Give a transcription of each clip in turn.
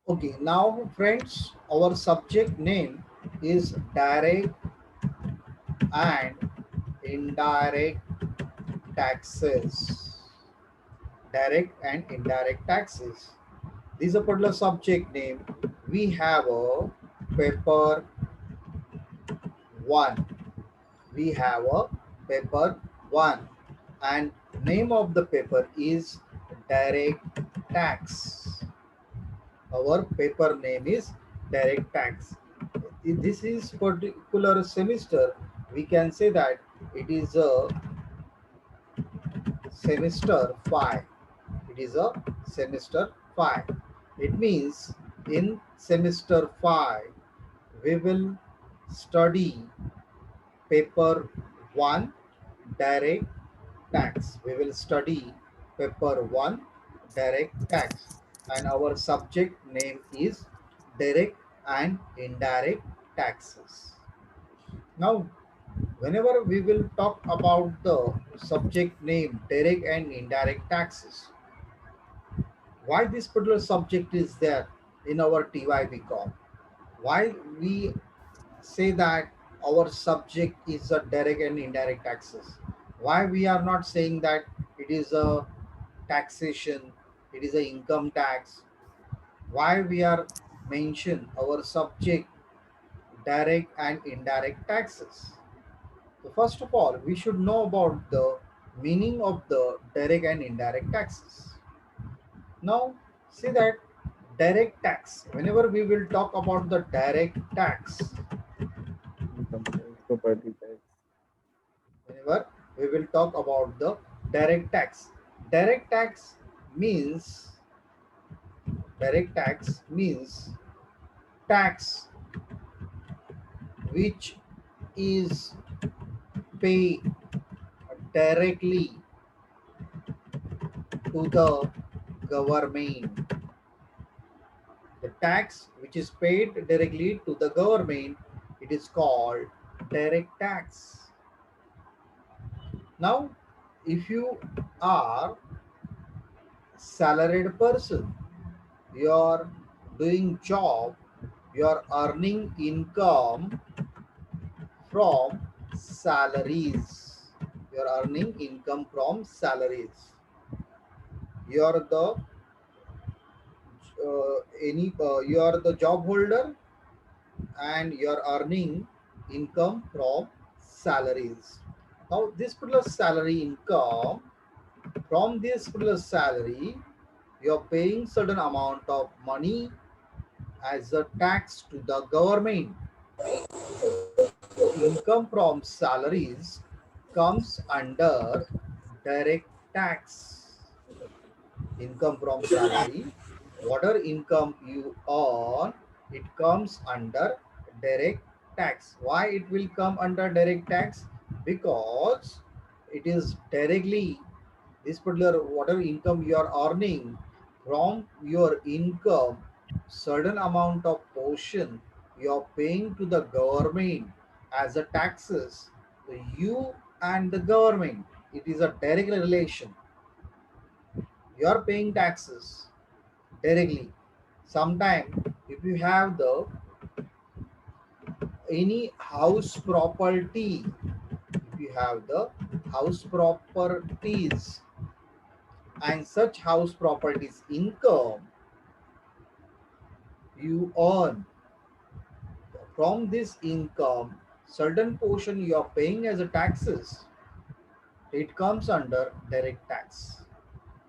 Okay, now friends, our subject name is direct and indirect taxes. Direct and indirect taxes. This is a particular subject name. We have a paper one. We have a paper one, and name of the paper is direct tax. Our paper name is direct tax. This is particular semester. We can say that it is a semester 5. It is a semester 5. It means in semester 5 we will study paper 1 direct tax. We will study paper 1 direct tax, and our subject name is direct and indirect taxes. Now, whenever we will talk about the subject name direct and indirect taxes, why this particular subject is there in our TYBCom? Why we say that our subject is a direct and indirect taxes? Why we are not saying that it is a taxation, it is a income tax? Why we are mention our subject direct and indirect taxes? So first of all, we should know about the meaning of the direct and indirect taxes. Now, see that direct tax. Whenever we will talk about the direct tax, Income tax, property tax. whenever we will talk about the direct tax means direct tax means tax which is paid directly to the government. The tax which is paid directly to the government, it is called direct tax. Now, if you are salaried person, you are doing job, you are earning income from salaries. You are earning income from salaries. You are the any you are the job holder and you are earning income from salaries. Now, this particular salary income, from this particular salary, you are paying certain amount of money as a tax to the government. Income from salaries comes under direct tax. Income from salary, whatever income you earn, it comes under direct tax. Why it will come under direct tax? Because it is directly this particular whatever income you are earning, from your income certain amount of portion you are paying to the government as a taxes. So you and the government, it is a direct relation. You are paying taxes directly. Sometime if you have the any house property, if you have the house properties and such house properties income you earn, from this income certain portion you are paying as a taxes, it comes under direct tax.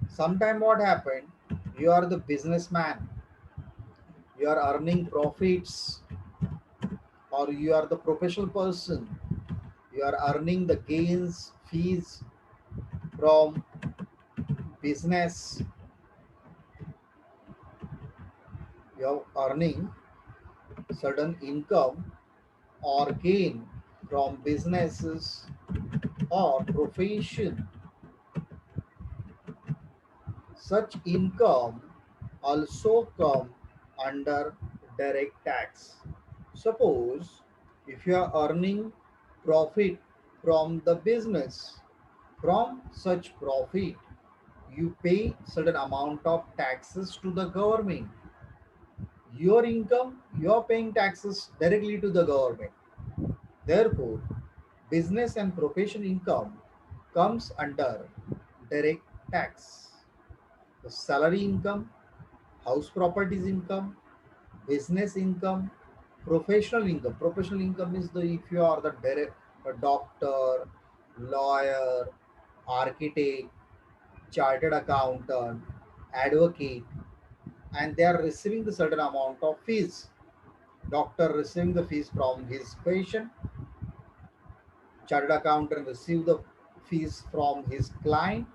Sometime what happened, you are the businessman, you are earning profits, or you are the professional person, you are earning the gains fees from business, you are earning certain income or gain from businesses or profession. Such income also come under direct tax. Suppose if you are earning profit from the business, from such profit you pay certain amount of taxes to the government. Your income, you're paying taxes directly to the government. Therefore, business and profession income comes under direct tax. The salary income, house properties income, business income, professional income. Professional income is the if you are the a doctor, lawyer, architect, chartered accountant, advocate, and they are receiving the certain amount of fees. Doctor receiving the fees from his patient, chartered accountant receive the fees from his client,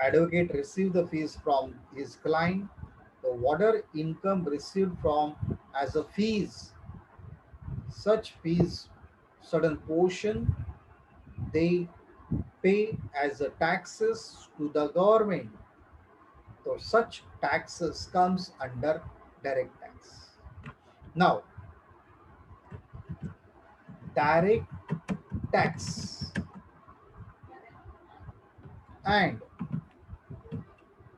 advocate receive the fees from his client. The water income received from as a fees, such fees, certain portion they pay as a taxes to the government. So such taxes comes under direct tax. Now, direct tax and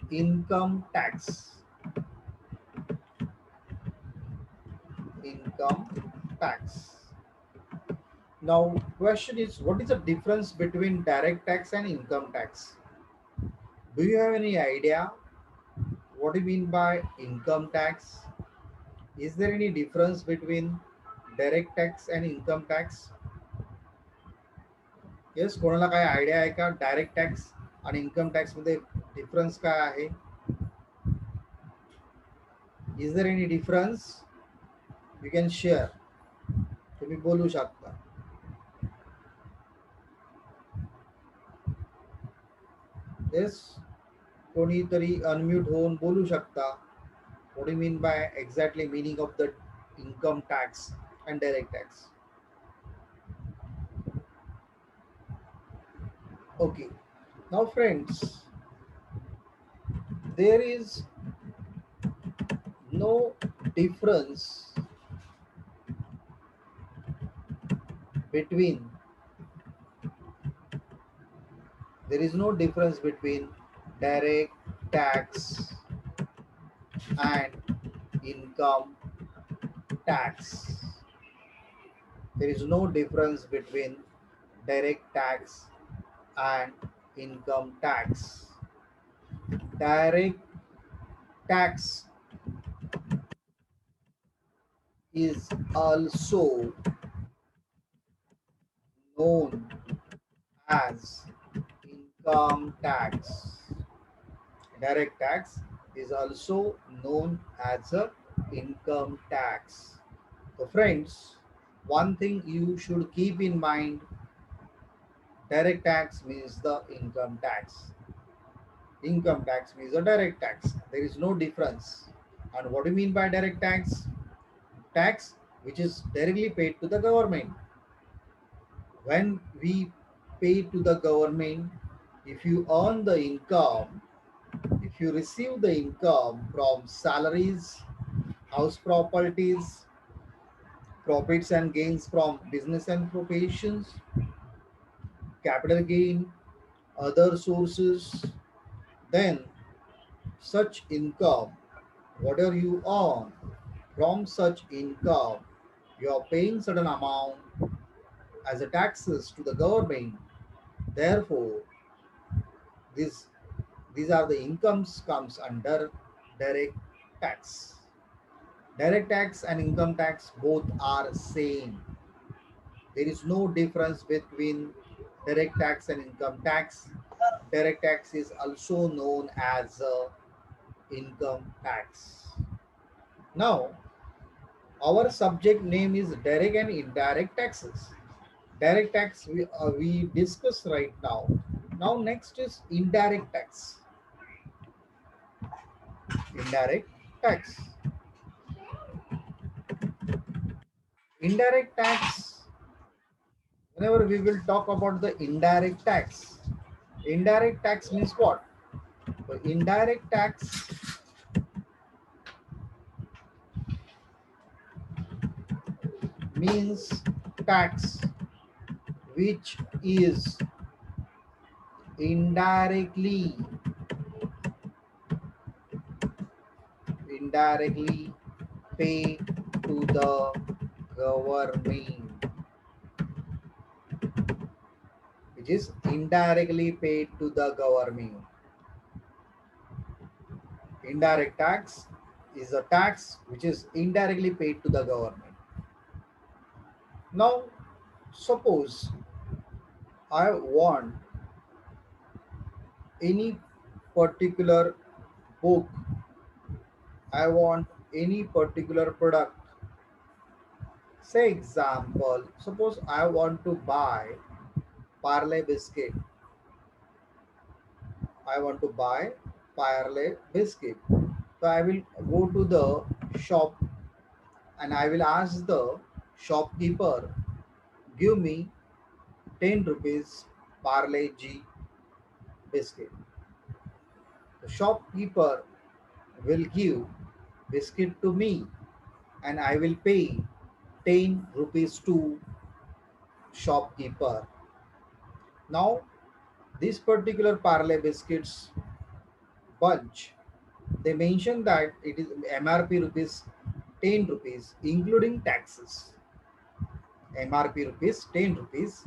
income tax. Income tax. Now, question is, what is the difference between direct tax and income tax? Do you have any idea what do you mean by income tax? Is there any difference between direct tax and income tax? Yes, कोणाला काय idea आहे का direct tax आणि income tax मध्ये difference काय आहे? Is there any difference? You can share. तुम्ही बोलू शकता. येस, कोणीतरी अनम्यूट होऊन बोलू शकता. What do you mean by exactly meaning of the income tax and direct tax? Okay, now friends, there is no difference between direct tax and income tax. There is no difference between direct tax and income tax. Direct tax is also known as income tax. Direct tax is also known as a income tax. So friends, one thing you should keep in mind, direct tax means the income tax. Income tax means a direct tax. There is no difference. And what do you mean by direct tax? Tax which is directly paid to the government. When we pay to the government, if you earn the income, if you receive the income from salaries, house properties, profits and gains from business and professions, capital gain, other sources, then such income, whatever you earn from such income, you are paying certain amount as a taxes to the government. Therefore, this these are the incomes comes under direct tax. Direct tax and income tax both are same. There is no difference between direct tax and income tax. Direct tax is also known as income tax. Now, our subject name is direct and indirect taxes. Direct tax we discuss right now. Now next is indirect tax. Indirect tax. Indirect tax, whenever we will talk about the indirect tax means what? So indirect tax means tax which is indirectly indirectly pay to the government, which is indirectly paid to the government. Indirect tax is a tax which is indirectly paid to the government. Now, suppose I want any particular book, I want any particular product. Say example, suppose I want to buy Parle biscuit. I want to buy Parle biscuit. So I will go to the shop and I will ask the shopkeeper, give me 10 rupees Parle G biscuit. The shopkeeper will give biscuit to me and I will pay 10 rupees to shopkeeper. Now this particular Parle biscuits bunch, they mention that it is MRP rupees 10 rupees including taxes. MRP rupees 10 rupees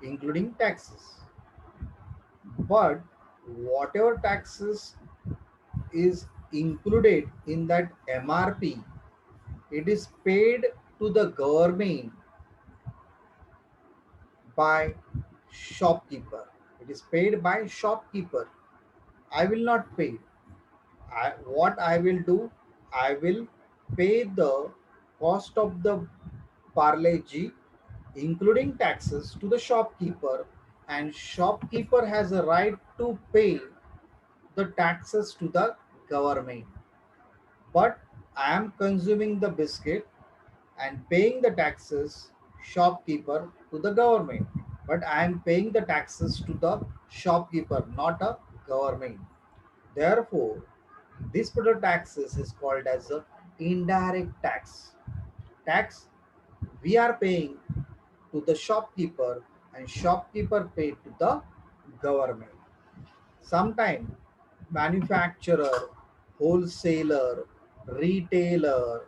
including taxes. But whatever taxes is included in that MRP, it is paid to the government by shopkeeper. It is paid by shopkeeper. I will not pay. What I will do, I will pay the cost of the Parle G, including taxes, to the shopkeeper, and shopkeeper has a right to pay the taxes to the government. But I am consuming the biscuit and paying the taxes shopkeeper to the government. But I am paying the taxes to the shopkeeper, not a government. Therefore, this particular taxes is called as a indirect tax. Tax we are paying to the shopkeeper and shopkeeper paid to the government. Sometimes manufacturer, wholesaler, retailer,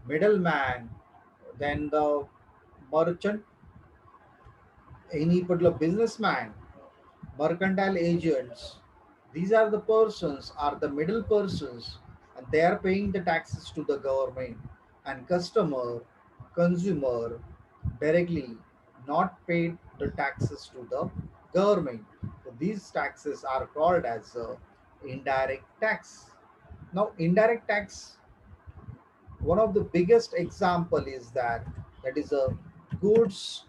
middleman, then the merchant, any particular businessman, mercantile agents, these are the persons, are the middle persons, and they are paying the taxes to the government, and customer, consumer directly not paid the taxes to the government. So these taxes are called as indirect tax. Now indirect tax, one of the biggest example is that is a goods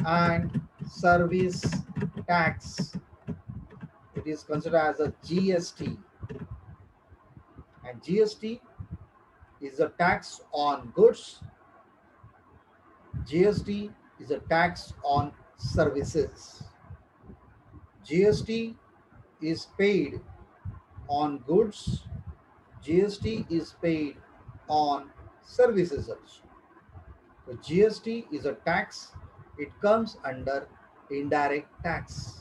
and service tax. It is considered as a GST, and GST is a tax on goods. GST is a tax on services. GST is paid on goods. GST is paid on services also. So GST is a tax. It comes under indirect tax.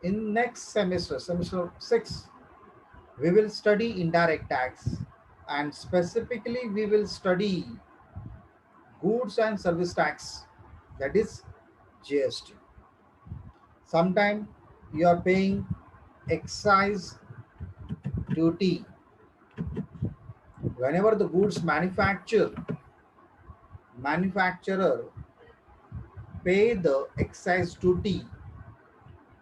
In next semester, semester 6, we will study indirect tax, and specifically we will study goods and service tax, that is GST. Sometime you are paying excise duty whenever the goods manufacturer pay the excise duty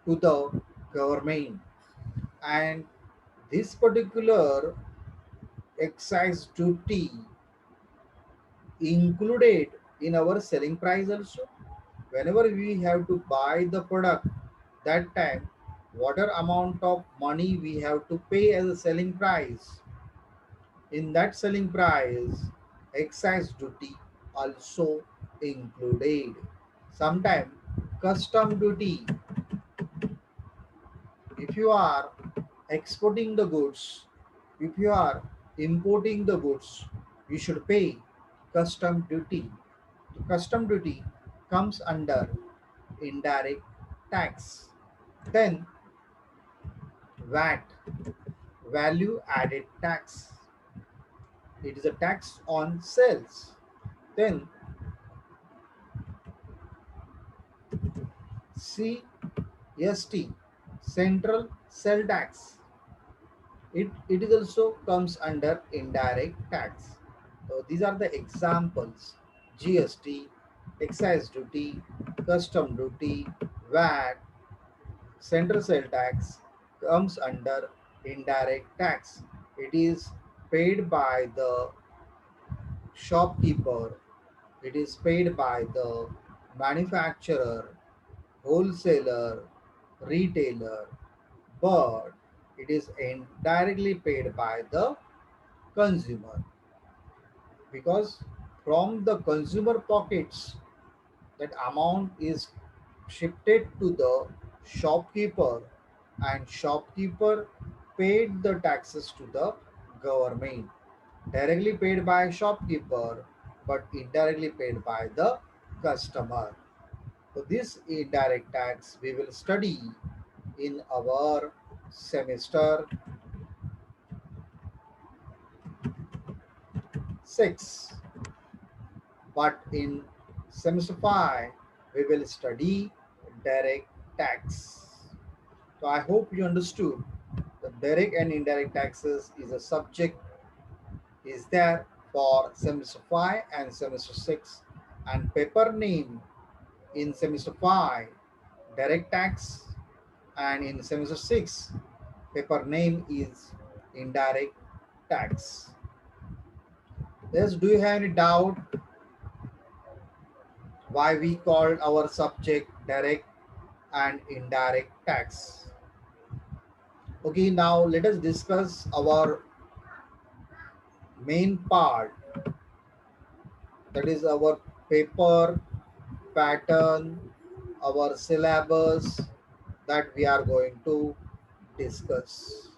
to the government, and this particular excise duty included in our selling price also. Whenever we have to buy the product, that time whatever amount of money we have to pay as a selling price, in that selling price excise duty also included. Sometime custom duty, if you are exporting the goods, if you are importing the goods, you should pay custom duty. The custom duty comes under indirect tax. Then VAT. value added tax. It is a tax on sales. Then CST, central sell tax. It is also comes under indirect tax. So these are the examples: GST, excise duty, custom duty, VAT, central sale tax comes under indirect tax. It is paid by the shopkeeper, it is paid by the manufacturer, wholesaler, retailer, but it is indirectly paid by the consumer, because from the consumer pockets that amount is shifted to the shopkeeper, and shopkeeper paid the taxes to the government, directly paid by shopkeeper but indirectly paid by the customer. So this indirect tax we will study in our semester 6, but in semester 5 we will study direct tax. So I hope you understood the direct and indirect taxes is a subject is there for semester 5 and semester 6, and paper name in semester 5 direct tax, and in semester 6 paper name is indirect tax. Yes, do you have any doubt why we called our subject direct and indirect tax? Okay, now let us discuss our main part, that is our paper pattern, our syllabus that we are going to discuss.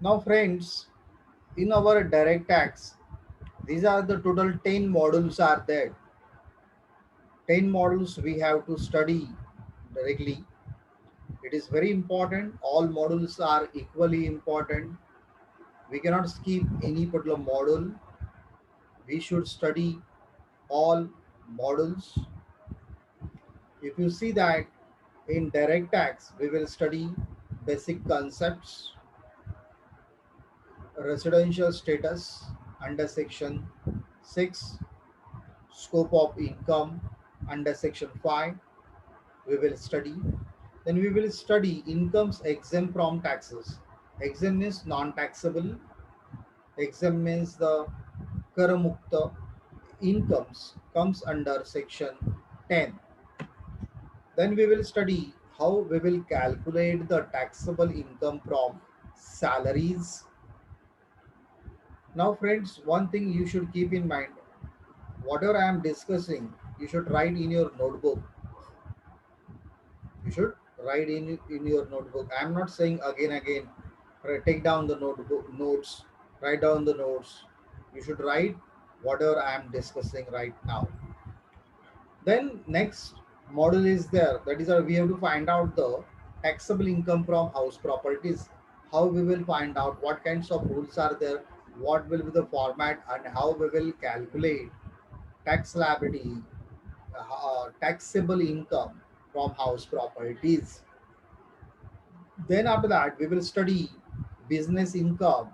Now friends, in our direct tax, these are the total 10 modules are there. 10 modules we have to study directly. It is very important. All modules are equally important. We cannot skip any particular module. We should study all modules. If you see that in direct tax, we will study basic concepts, residential status under section 6, scope of income under section 5, we will study. Then we will study incomes exempt from taxes. Exempt means non-taxable. Exempt means the karamukta incomes comes under section 10. Then we will study how we will calculate the taxable income from salaries. Now friends, one thing you should keep in mind, whatever I am discussing, you should write in your notebook. You should write in your notebook. I am not saying again, take down the notebook notes, write down the notes. You should write whatever I am discussing right now. Then next model is there. That is, we have to find out the taxable income from house properties. How we will find out what kinds of rules are there, what will be the format, and how we will calculate tax liability, taxable income from house properties. Then after that, we will study business income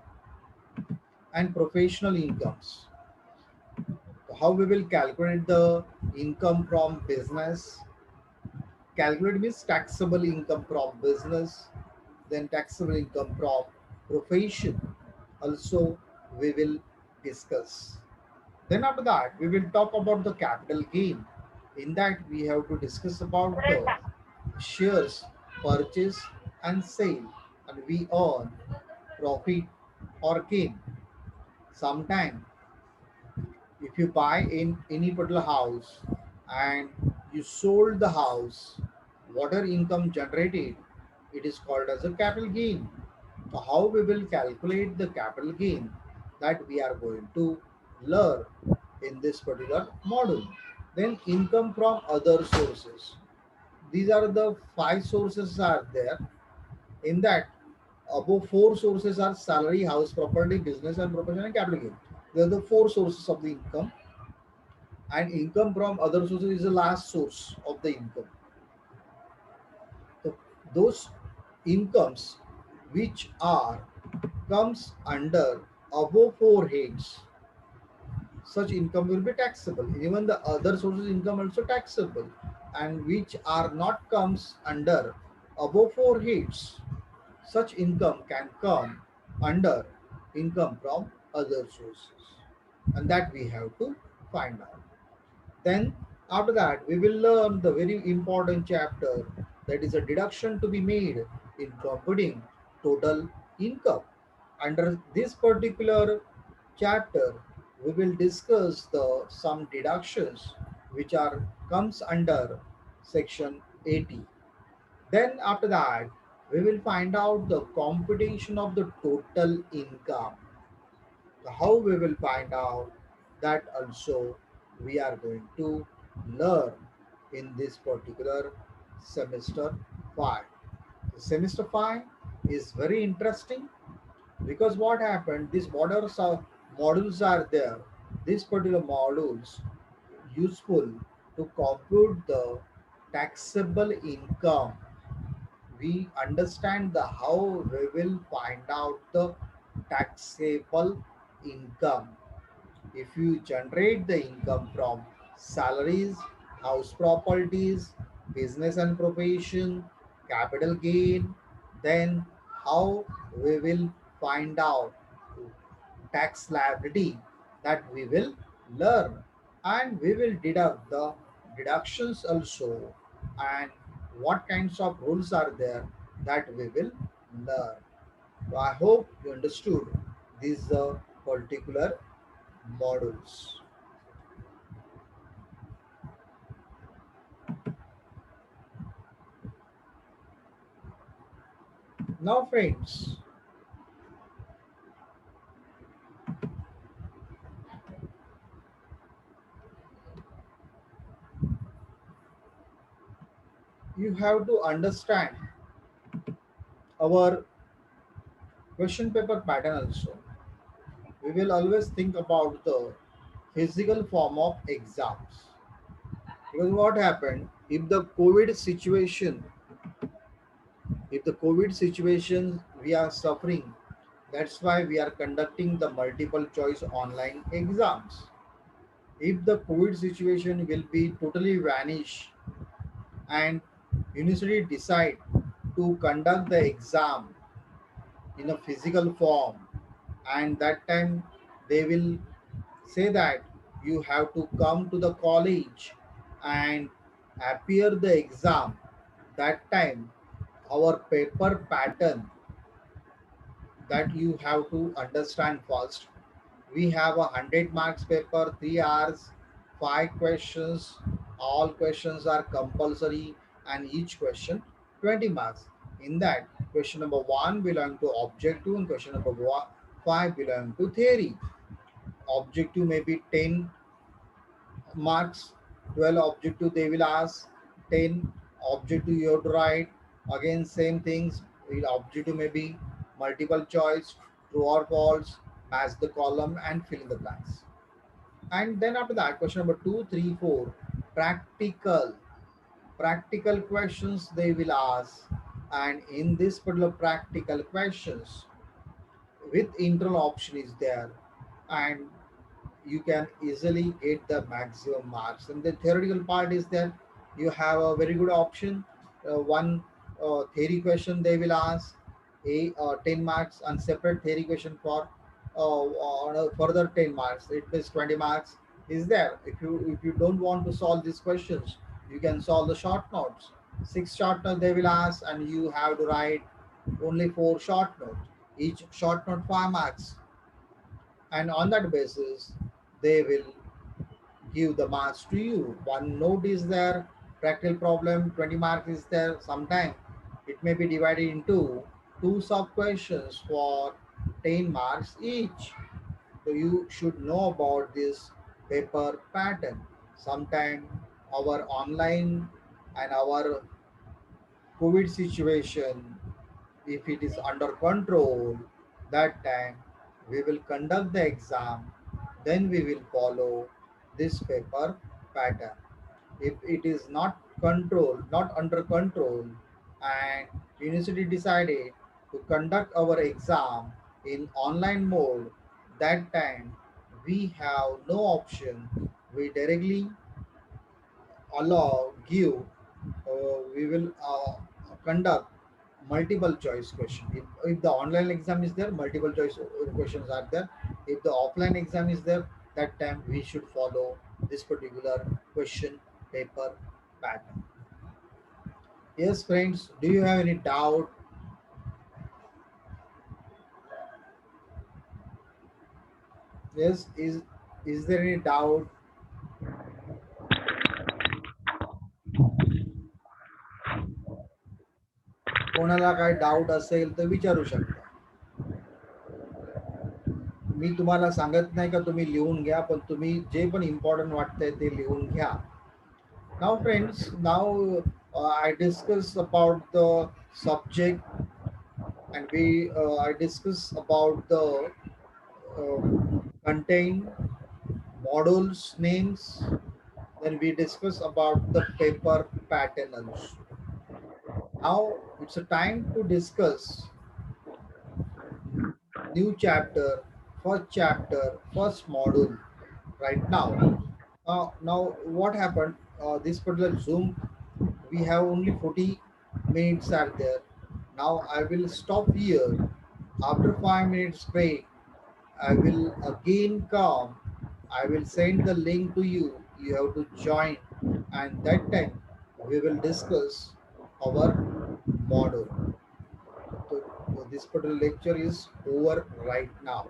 and professional incomes. How we will calculate the income from business. Calculate means taxable income from business, then taxable income from profession. Also, we will discuss. Then after that, we will talk about the capital gain. In that, we have to discuss about the shares purchase and sale, and we earn profit or gain. Sometime, if you buy in any particular house and you sold the house, water income generated it is called as a capital gain. So how we will calculate the capital gain, that we are going to learn in this particular module. Then income from other sources. These are the five sources are there. In that, above four sources are salary, house, property, business and profession, and capital gain. They are the four sources of the income, and income from other sources is the last source of the income. So those incomes which are comes under above four heads, such income will be taxable. Even the other sources income also taxable, and which are not comes under above four heads, such income can come under income from other sources, and that we have to find out. Then after that we will learn the very important chapter, that is a deduction to be made in computing total income. Under this particular chapter we will discuss the some deductions which are comes under section 80. Then after that we will find out the computation of the total income. How we will find out, that also we are going to learn in this particular semester 5. The semester 5 is very interesting, because what happened, these modules are there. These particular modules useful to compute the taxable income. We understand the how we will find out the taxable income. If you generate the income from salaries, house properties, business and profession, capital gain, then how we will find out tax liability, that we will learn, and we will deduct the deductions also, and what kinds of rules are there, that we will learn. So I hope you understood these particular modules. Now, friends, you have to understand our question paper pattern also. We will always think about the physical form of exams. Because what happened, if the COVID situation we are suffering, that's why we are conducting the multiple choice online exams. If the COVID situation will be totally vanish, and university decide to conduct the exam in a physical form, and that time they will say that you have to come to the college and appear the exam. That time our paper pattern, that you have to understand first. We have 100 marks paper, 3 hours, 5 questions. All questions are compulsory, and each question 20 marks. In that, question number one belong to objective, and question number five belong to theory. Objective may be 10 marks, 12 objective they will ask, 10 objective you have to write. Again, same things. Objective may be multiple choice, true or false, match the column and fill in the blanks. And then after that, question number two, three, four, practical. Practical questions they will ask. And in this particular practical questions, with internal option is there, and you can easily get the maximum marks. And the theoretical part is that you have a very good option. One theory question they will ask, 10 marks, and separate theory question for on a further 10 marks. It means 20 marks is there. If you don't want to solve these questions, you can solve the short notes. 6 short notes they will ask, and you have to write only 4 short notes. Each short note 5 marks, and on that basis they will give the marks to you. One note is there, practical problem 20 marks is there. Sometime It may be divided into two sub questions for 10 marks each. So you should know about this paper pattern. Sometime our online and our COVID situation, if it is under control, that time we will conduct the exam, then we will follow this paper pattern. If it is not controlled, not under control, and university decided to conduct our exam in online mode, that time we have no option. We directly allow, give, we will conduct multiple choice question. If the online exam is there, multiple choice questions are there. If the offline exam is there, that time we should follow this particular question paper pattern. Yes, friends, do you have any doubt? Yes, is there any doubt? कोणाला काय doubt असेल तर विचारू शकता. मी तुम्हाला सांगत नाही का तुम्ही लिहून घ्या, पण तुम्ही जे पण इम्पॉर्टंट वाटतंय ते लिहून घ्या. Now, friends, now I discuss about the subject, and we I discuss about the uh, contain models names. Then we discuss about the paper pattern also. Now it's a time to discuss new chapter, first module right now. Now what happened? This particular Zoom, we have only 40 minutes are there. Now I will stop here. After 5 minutes break, I will again come. I will send the link to you. You have to join, and that time we will discuss our model. So this particular lecture is over right now.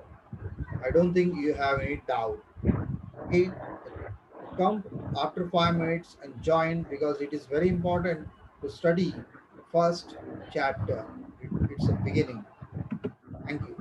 I don't think you have any doubt. Okay, come after 5 minutes and join because it is very important to study first chapter. It's a beginning. Thank you.